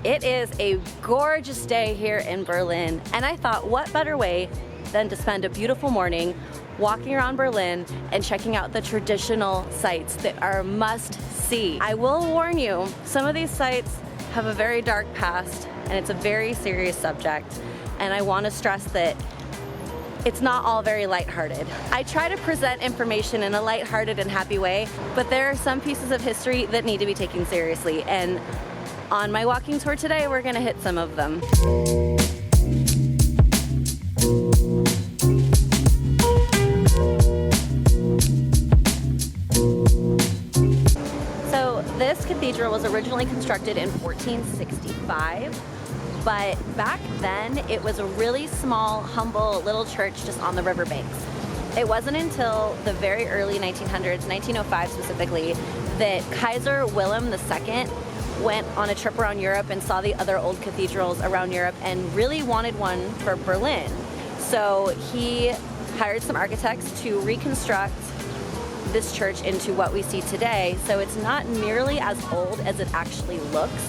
It is a gorgeous day here in Berlin, and I thought what better way than to spend a beautiful morning walking around Berlin and checking out the traditional sites that are must see. I will warn you, some of these sites have a very dark past and it's a very serious subject, and I want to stress that it's not all very lighthearted. I try to present information in a lighthearted and happy way, but there are some pieces of history that need to be taken seriously, and on my walking tour today, we're gonna hit some of them. So this cathedral was originally constructed in 1465, but back then it was a really small, humble little church just on the riverbanks. It wasn't until the very early 1900s, 1905 specifically, that Kaiser Wilhelm II went on a trip around Europe and saw the other old cathedrals around Europe and really wanted one for Berlin. So he hired some architects to reconstruct this church into what we see today. So it's not nearly as old as it actually looks.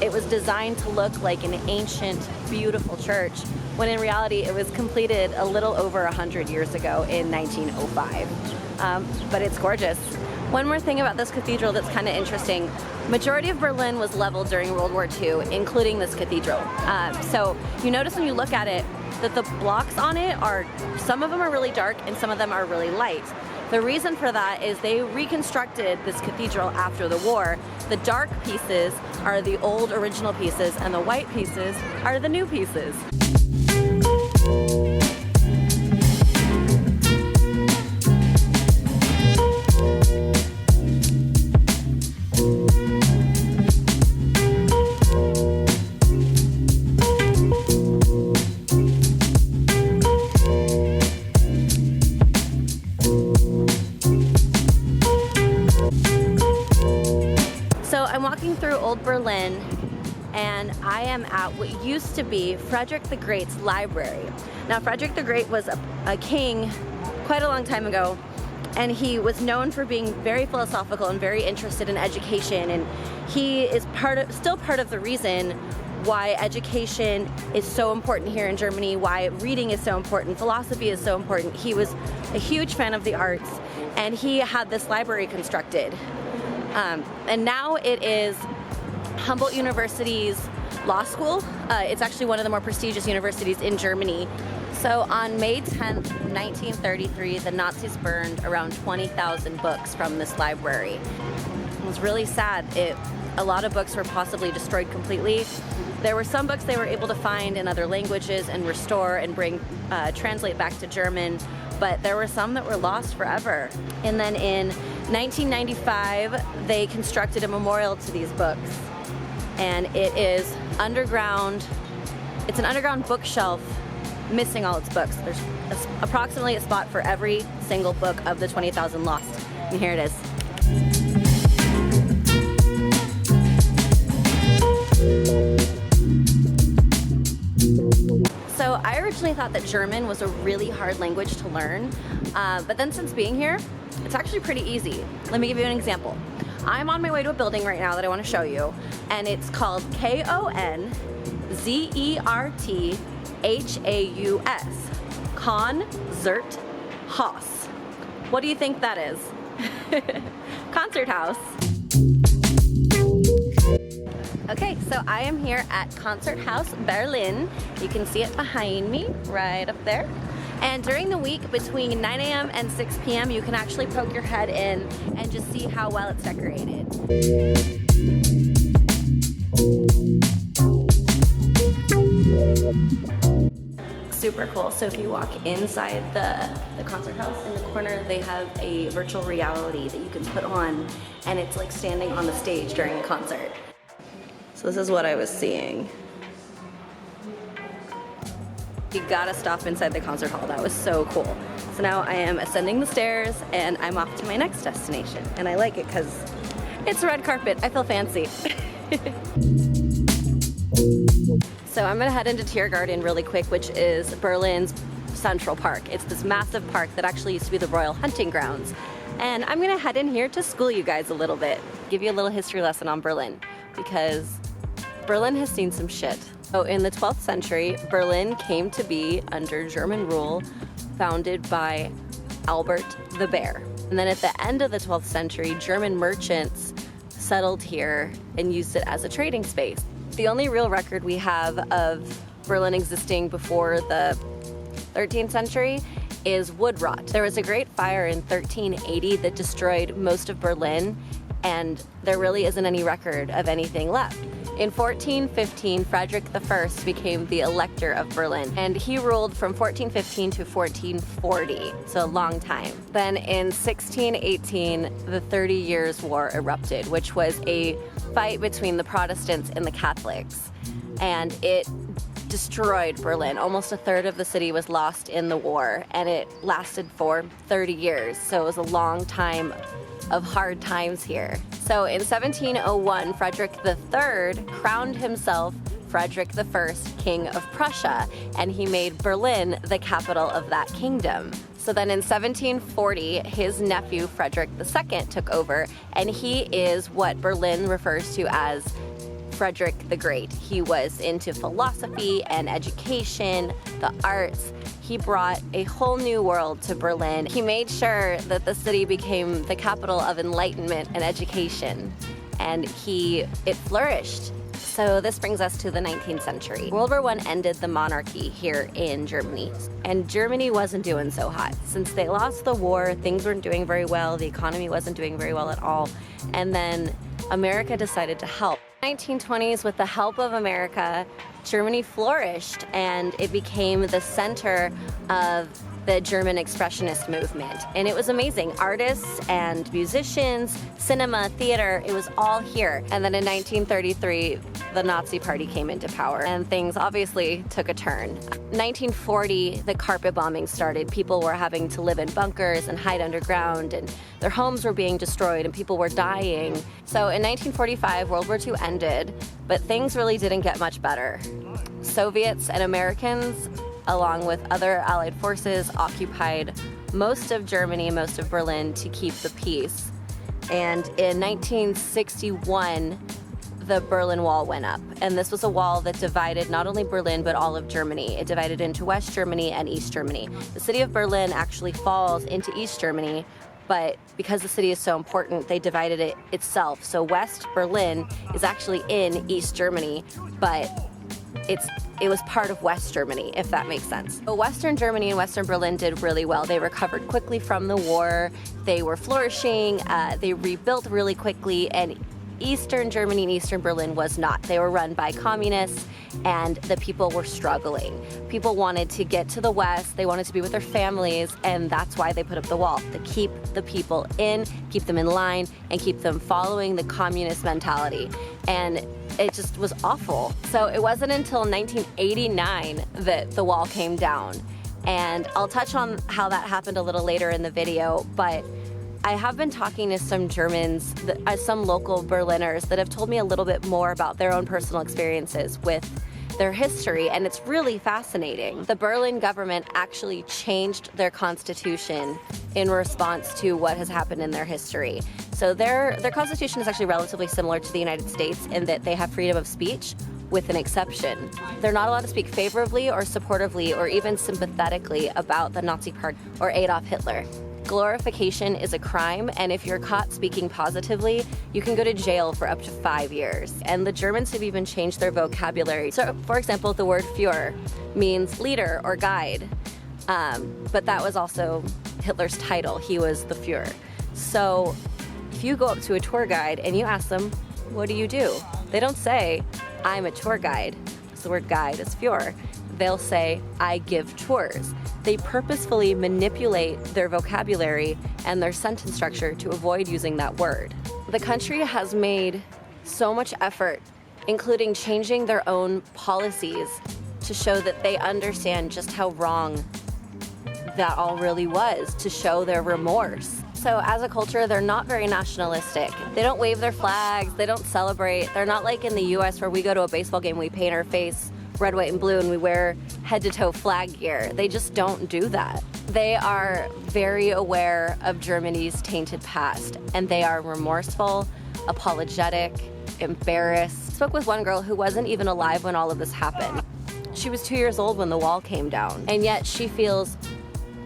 It was designed to look like an ancient, beautiful church, when in reality it was completed a little over 100 years ago in 1905. But it's gorgeous. One more thing about this cathedral that's kind of interesting. Majority of Berlin was leveled during World War II, including this cathedral. So you notice when you look at it that the blocks on it are, some of them are really dark and some of them are really light. The reason for that is they reconstructed this cathedral after the war. The dark pieces are the old original pieces and the white pieces are the new pieces. So I'm walking through Old Berlin, and I am at what used to be Frederick the Great's library. Now, Frederick the Great was a king quite a long time ago, and he was known for being very philosophical and very interested in education, and he is still part of the reason why education is so important here in Germany, why reading is so important, philosophy is so important. He was a huge fan of the arts, and he had this library constructed. And now it is Humboldt University's law school. It's actually one of the more prestigious universities in Germany. So on May 10th, 1933, the Nazis burned around 20,000 books from this library. It was really sad. A lot of books were possibly destroyed completely. There were some books they were able to find in other languages and restore and translate back to German, but there were some that were lost forever. And then in 1995, they constructed a memorial to these books, and it is underground. It's an underground bookshelf missing all its books. There's approximately a spot for every single book of the 20,000 lost, and here it is. So I originally thought that German was a really hard language to learn, but then since being here, it's actually pretty easy. Let me give you an example. I'm on my way to a building right now that I want to show you, and it's called Konzerthaus. Konzerthaus. What do you think that is? Concert house. Okay, so I am here at Konzerthaus Berlin. You can see it behind me, right up there. And during the week, between 9 a.m. and 6 p.m., you can actually poke your head in and just see how well it's decorated. Super cool. So if you walk inside the concert house, in the corner they have a virtual reality that you can put on, and it's like standing on the stage during a concert. So this is what I was seeing. You gotta stop inside the concert hall. That was so cool. So now I am ascending the stairs and I'm off to my next destination. And I like it because it's a red carpet. I feel fancy. So I'm gonna head into Tiergarten really quick, which is Berlin's Central Park. It's this massive park that actually used to be the Royal Hunting Grounds. And I'm gonna head in here to school you guys a little bit, give you a little history lesson on Berlin, because Berlin has seen some shit. So in the 12th century, Berlin came to be under German rule, founded by Albert the Bear. And then at the end of the 12th century, German merchants settled here and used it as a trading space. The only real record we have of Berlin existing before the 13th century is wood rot. There was a great fire in 1380 that destroyed most of Berlin, and there really isn't any record of anything left. In 1415, Frederick I became the Elector of Berlin, and he ruled from 1415 to 1440, so a long time. Then in 1618, the 30 Years' War erupted, which was a fight between the Protestants and the Catholics, and it destroyed Berlin. Almost a third of the city was lost in the war, and it lasted for 30 years, so it was a long time of hard times here. So in 1701, Frederick III crowned himself Frederick I, King of Prussia, and he made Berlin the capital of that kingdom. So then in 1740, his nephew Frederick II took over, and he is what Berlin refers to as Frederick the Great. He was into philosophy and education, the arts. He brought a whole new world to Berlin. He made sure that the city became the capital of enlightenment and education, and it flourished. So this brings us to the 19th century. World War I ended the monarchy here in Germany, and Germany wasn't doing so hot. Since they lost the war, things weren't doing very well, the economy wasn't doing very well at all, and then America decided to help. 1920s, with the help of America, Germany flourished, and it became the center of the German expressionist movement. And it was amazing. Artists and musicians, cinema, theater, it was all here. And then in 1933, the Nazi Party came into power, and things obviously took a turn. 1940, the carpet bombing started. People were having to live in bunkers and hide underground, and their homes were being destroyed, and people were dying. So in 1945, World War II ended, but things really didn't get much better. Soviets and Americans, along with other Allied forces, occupied most of Germany and most of Berlin to keep the peace. And in 1961, the Berlin Wall went up. And this was a wall that divided not only Berlin, but all of Germany. It divided into West Germany and East Germany. The city of Berlin actually falls into East Germany, but because the city is so important, they divided it itself. So West Berlin is actually in East Germany, but it was part of West Germany, if that makes sense. But Western Germany and Western Berlin did really well. They recovered quickly from the war. They were flourishing. They rebuilt really quickly, and Eastern Germany and Eastern Berlin was not. They were run by communists, and the people were struggling. People wanted to get to the West, they wanted to be with their families, and that's why they put up the wall, to keep the people in, keep them in line, and keep them following the communist mentality. And it just was awful. So it wasn't until 1989 that the wall came down. And I'll touch on how that happened a little later in the video, but I have been talking to some Germans, some local Berliners that have told me a little bit more about their own personal experiences with their history, and it's really fascinating. The Berlin government actually changed their constitution in response to what has happened in their history. So their constitution is actually relatively similar to the United States in that they have freedom of speech, with an exception. They're not allowed to speak favorably or supportively or even sympathetically about the Nazi Party or Adolf Hitler. Glorification is a crime, and if you're caught speaking positively, you can go to jail for up to 5 years. And the Germans have even changed their vocabulary. So, for example, the word Führer means leader or guide, but that was also Hitler's title. He was the Führer. So if you go up to a tour guide and you ask them, what do you do? They don't say, I'm a tour guide. So the word guide is Führer. They'll say, I give tours. They purposefully manipulate their vocabulary and their sentence structure to avoid using that word. The country has made so much effort, including changing their own policies to show that they understand just how wrong that all really was, to show their remorse. So as a culture, they're not very nationalistic. They don't wave their flags, they don't celebrate. They're not like in the US where we go to a baseball game, we paint our face red, white, and blue, and we wear head-to-toe flag gear. They just don't do that. They are very aware of Germany's tainted past, and they are remorseful, apologetic, embarrassed. I spoke with one girl who wasn't even alive when all of this happened. She was 2 years old when the wall came down, and yet she feels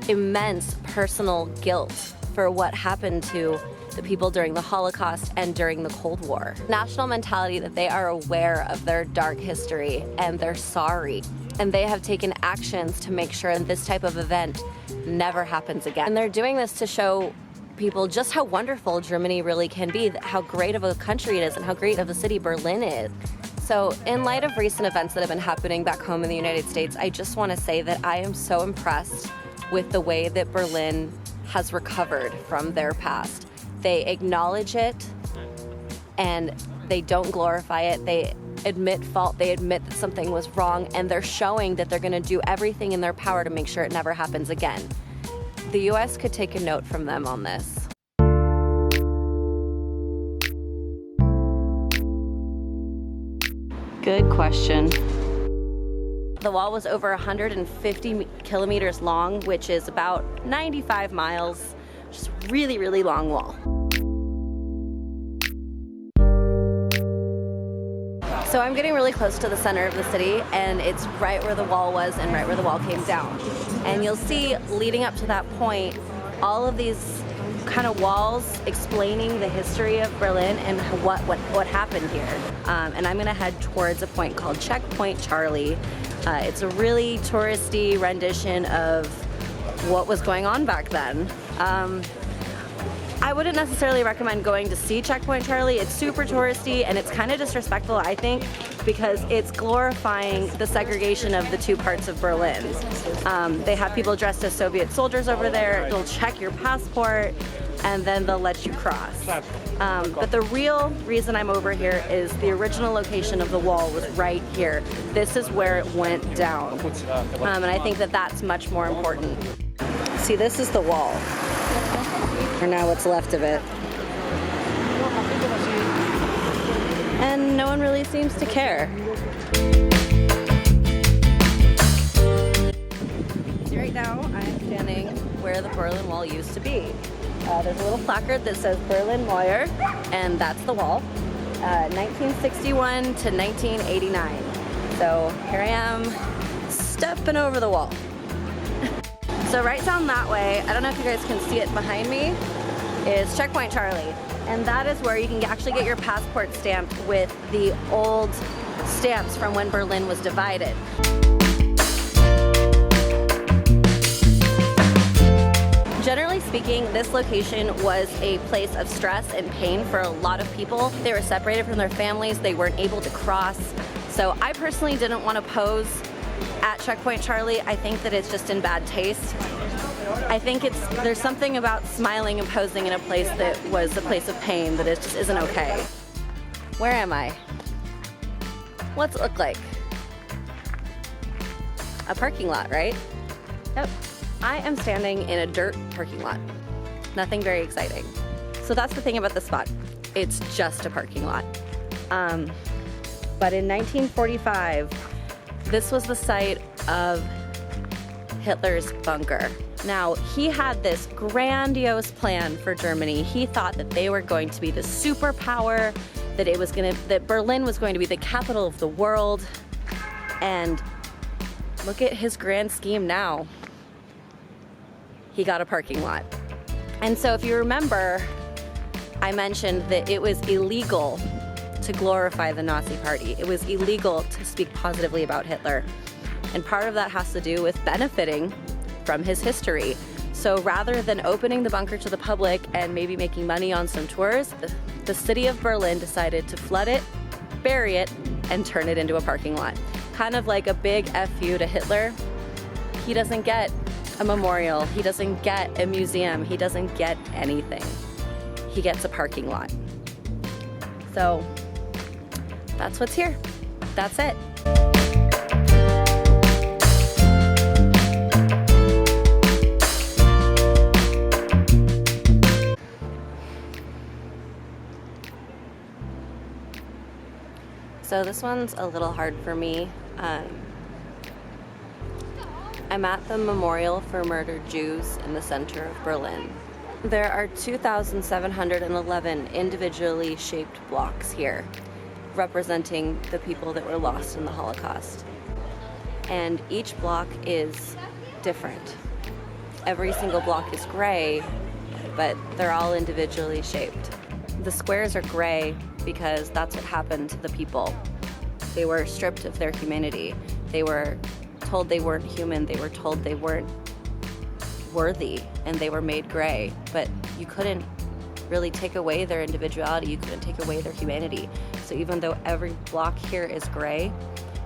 immense personal guilt for what happened to the people during the Holocaust and during the Cold War. National mentality that they are aware of their dark history and they're sorry. And they have taken actions to make sure this type of event never happens again. And they're doing this to show people just how wonderful Germany really can be, how great of a country it is, and how great of a city Berlin is. So in light of recent events that have been happening back home in the United States, I just want to say that I am so impressed with the way that Berlin has recovered from their past. They acknowledge it and they don't glorify it. They admit fault, they admit that something was wrong, and they're showing that they're gonna do everything in their power to make sure it never happens again. The US could take a note from them on this. Good question. The wall was over 150 kilometers long, which is about 95 miles. Just really, really long wall. So I'm getting really close to the center of the city, and it's right where the wall was and right where the wall came down. And you'll see leading up to that point, all of these kind of walls explaining the history of Berlin and what happened here. And I'm gonna head towards a point called Checkpoint Charlie. It's a really touristy rendition of what was going on back then. I wouldn't necessarily recommend going to see Checkpoint Charlie. It's super touristy and it's kind of disrespectful, I think, because it's glorifying the segregation of the two parts of Berlin. They have people dressed as Soviet soldiers over there. They'll check your passport and then they'll let you cross. But the real reason I'm over here is the original location of the wall was right here. This is where it went down. And I think that that's much more important. See, this is the wall. Or now what's left of it. And no one really seems to care. See, right now I'm standing where the Berlin Wall used to be. There's a little placard that says Berlin Mauer, and that's the wall. 1961 to 1989. So here I am, stepping over the wall. So right down that way, I don't know if you guys can see it behind me, is Checkpoint Charlie. And that is where you can actually get your passport stamped with the old stamps from when Berlin was divided. Generally speaking, this location was a place of stress and pain for a lot of people. They were separated from their families, they weren't able to cross. So I personally didn't want to pose at Checkpoint Charlie. I think that it's just in bad taste. I think there's something about smiling and posing in a place that was a place of pain that it just isn't okay. Where am I? What's it look like? A parking lot, right? Yep. I am standing in a dirt parking lot. Nothing very exciting. So that's the thing about the spot. It's just a parking lot. But in 1945, this was the site of Hitler's bunker. Now, he had this grandiose plan for Germany. He thought that they were going to be the superpower, that Berlin was going to be the capital of the world. And look at his grand scheme now. He got a parking lot. And so if you remember, I mentioned that it was illegal to glorify the Nazi Party. It was illegal to speak positively about Hitler. And part of that has to do with benefiting from his history. So rather than opening the bunker to the public and maybe making money on some tours, the city of Berlin decided to flood it, bury it, and turn it into a parking lot. Kind of like a big FU to Hitler. He doesn't get a memorial, he doesn't get a museum, he doesn't get anything. He gets a parking lot. So that's what's here. That's it. So this one's a little hard for me. I'm at the Memorial for Murdered Jews in the center of Berlin. There are 2,711 individually shaped blocks here. representing the people that were lost in the Holocaust. And each block is different. Every single block is gray, but they're all individually shaped. The squares are gray because that's what happened to the people. They were stripped of their humanity. They were told they weren't human. They were told they weren't worthy, and they were made gray. But you couldn't really take away their individuality. You couldn't take away their humanity. So even though every block here is gray,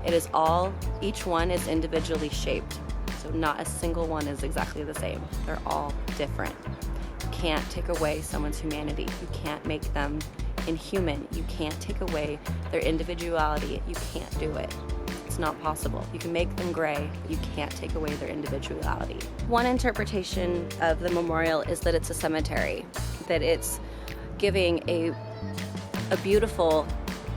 it is all, each one is individually shaped. So not a single one is exactly the same. They're all different. You can't take away someone's humanity. You can't make them inhuman. You can't take away their individuality. You can't do it. It's not possible. You can make them gray, but you can't take away their individuality. One interpretation of the memorial is that it's a cemetery, that it's giving a beautiful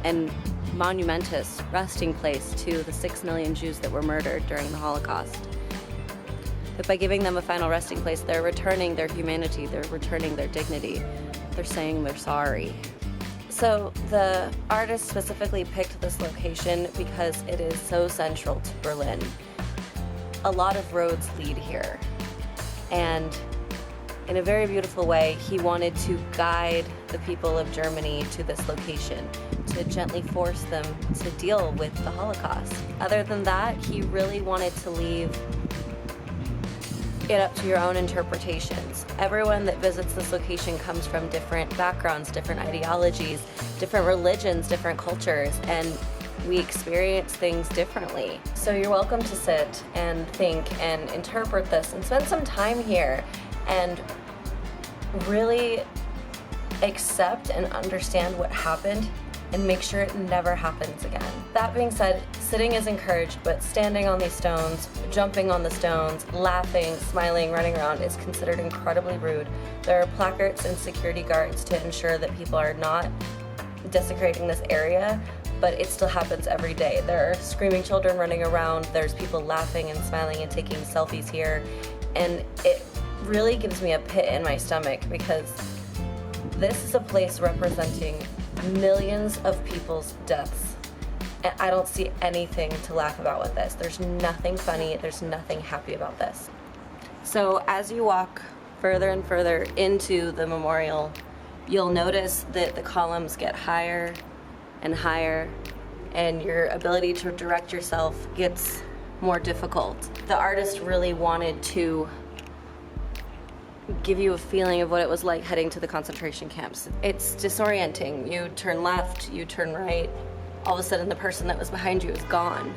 and monumentous resting place to the 6 million Jews that were murdered during the Holocaust. That by giving them a final resting place, they're returning their humanity, they're returning their dignity, they're saying they're sorry. So the artist specifically picked this location because it is so central to Berlin. A lot of roads lead here, and in a very beautiful way, he wanted to guide the people of Germany to this location, to gently force them to deal with the Holocaust. Other than that, he really wanted to leave it up to your own interpretations. Everyone that visits this location comes from different backgrounds, different ideologies, different religions, different cultures, and we experience things differently. So you're welcome to sit and think and interpret this and spend some time here and really accept and understand what happened and make sure it never happens again. That being said, sitting is encouraged, but standing on these stones, jumping on the stones, laughing, smiling, running around is considered incredibly rude. There are placards and security guards to ensure that people are not desecrating this area, but it still happens every day. There are screaming children running around, there's people laughing and smiling and taking selfies here, and it really gives me a pit in my stomach because this is a place representing millions of people's deaths, and I don't see anything to laugh about with this. There's nothing funny, there's nothing happy about this. So as you walk further and further into the memorial, you'll notice that the columns get higher and higher, and your ability to direct yourself gets more difficult. The artist really wanted to give you a feeling of what it was like heading to the concentration camps. It's disorienting. You turn left, you turn right, all of a sudden the person that was behind you is gone.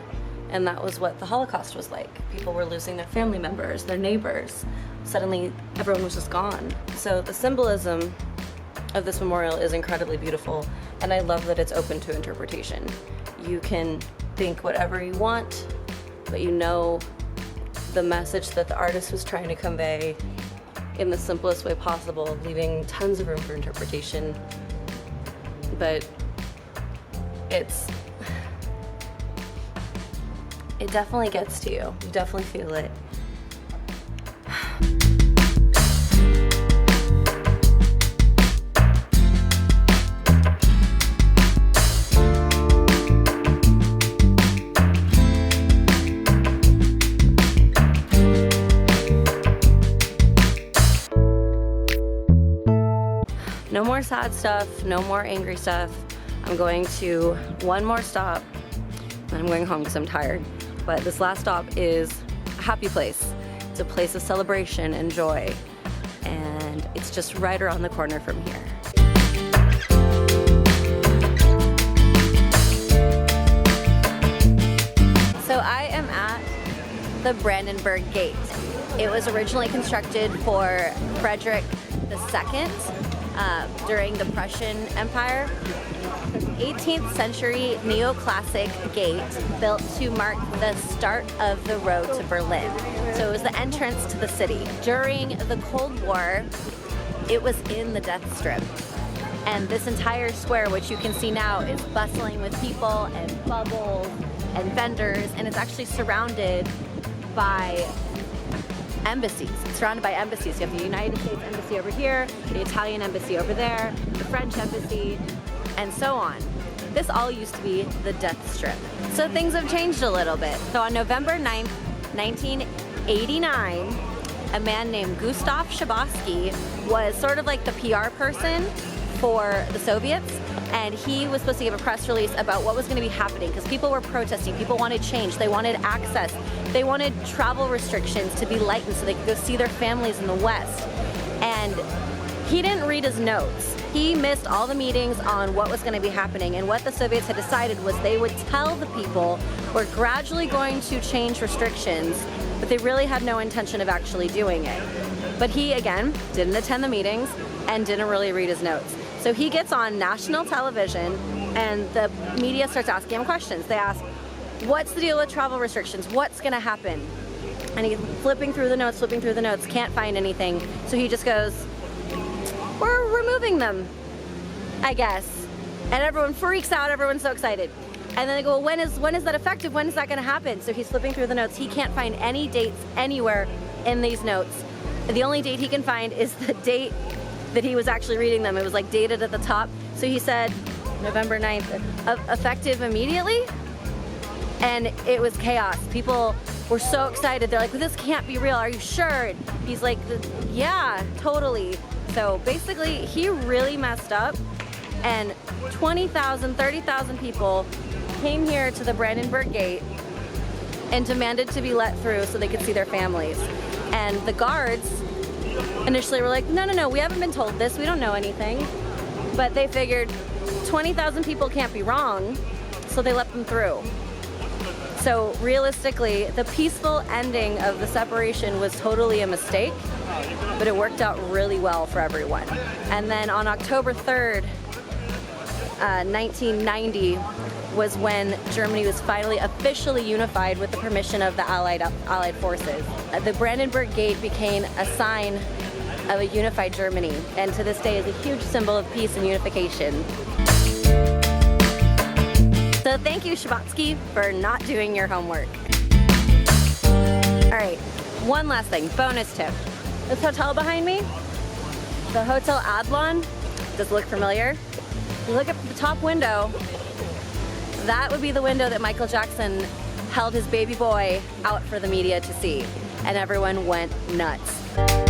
And that was what the Holocaust was like. People were losing their family members, their neighbors. Suddenly everyone was just gone. So the symbolism of this memorial is incredibly beautiful, and I love that it's open to interpretation. You can think whatever you want, but you know the message that the artist was trying to convey in the simplest way possible, leaving tons of room for interpretation. But it definitely gets to you. You definitely feel it. No more sad stuff, no more angry stuff. I'm going to one more stop, and I'm going home because I'm tired. But this last stop is a happy place. It's a place of celebration and joy, and it's just right around the corner from here. So I am at the Brandenburg Gate. It was originally constructed for Frederick II during the Prussian Empire. 18th century neoclassic gate built to mark the start of the road to Berlin. So it was the entrance to the city. During the Cold War, it was in the death strip. And this entire square, which you can see now, is bustling with people and bubbles and vendors, and it's actually surrounded by embassies. It's surrounded by embassies. You have the United States Embassy over here, the Italian Embassy over there, the French Embassy, and so on. This all used to be the death strip. So things have changed a little bit. So on November 9th, 1989, a man named Gustav Schabotsky was sort of like the PR person for the Soviets, and he was supposed to give a press release about what was going to be happening because people were protesting, people wanted change, they wanted access, they wanted travel restrictions to be lightened so they could go see their families in the West. And he didn't read his notes. He missed all the meetings on what was going to be happening, and what the Soviets had decided was they would tell the people we're gradually going to change restrictions, but they really had no intention of actually doing it. But he, again, didn't attend the meetings and didn't really read his notes. So he gets on national television and the media starts asking him questions. They ask, what's the deal with travel restrictions? What's gonna happen? And he's flipping through the notes, can't find anything. So he just goes, we're removing them, I guess. And everyone freaks out, everyone's so excited. And then they go, well, when is that effective? When is that gonna happen? So he's flipping through the notes. He can't find any dates anywhere in these notes. The only date he can find is the date that he was actually reading them. It was like dated at the top. So he said, November 9th, effective immediately? And it was chaos. People were so excited. They're like, well, this can't be real. Are you sure? And he's like, yeah, totally. So basically, he really messed up, and 20,000, 30,000 people came here to the Brandenburg Gate and demanded to be let through so they could see their families. And the guards initially were like, no, we haven't been told this, we don't know anything. But they figured 20,000 people can't be wrong, so they let them through. So realistically, the peaceful ending of the separation was totally a mistake, but it worked out really well for everyone. And then on October 3rd, 1990 was when Germany was finally officially unified with the permission of the Allied forces. The Brandenburg Gate became a sign of a unified Germany, and to this day is a huge symbol of peace and unification. So thank you, Schabotsky, for not doing your homework. All right, one last thing, bonus tip. This hotel behind me, the Hotel Adlon, does it look familiar? You look at the top window, that would be the window that Michael Jackson held his baby boy out for the media to see, and everyone went nuts.